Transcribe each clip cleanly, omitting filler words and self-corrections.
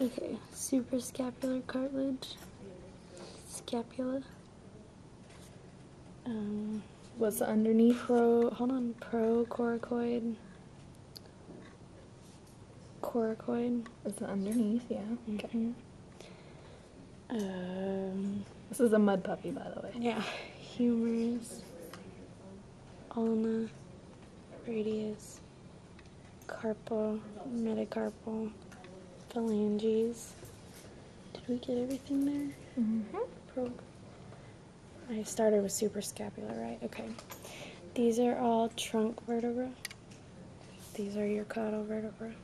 Okay, suprascapular cartilage, scapula. What's underneath? Procoracoid. Coracoid. What's underneath? Yeah. Okay. This is a mud puppy, by the way. Yeah. Humerus, ulna, radius, carpal, metacarpal, phalanges. Did we get everything there? I started with suprascapular, right? Okay. These are all trunk vertebrae. These are your caudal vertebrae.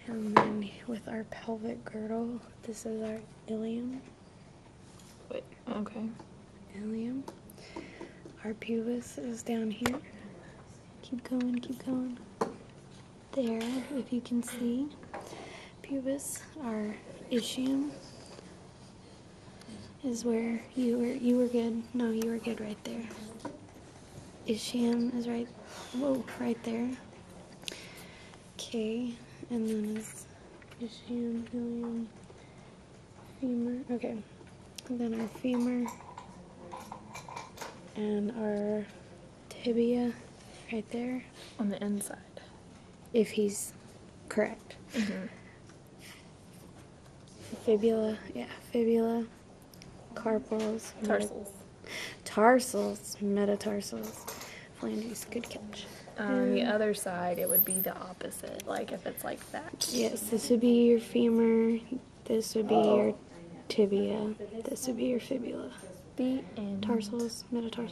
And then with our pelvic girdle, this is our ilium. Wait, okay. Ilium. Our pubis is down here. Keep going, keep going. There, if you can see. Pubis, our ischium, is where you were good. No, you were good right there. Ischium is right there. Okay, and then it's ischium, ilium, femur. Okay, and then our femur and our tibia right there. On the inside. If he's correct. Fibula, yeah, fibula, carpals, tarsals, metatarsals, phalanges. Good catch. On the other side, it would be the opposite, like if it's like that. Yes, this would be your femur, this would be your tibia, this would be your fibula. The end. Tarsals, metatarsals.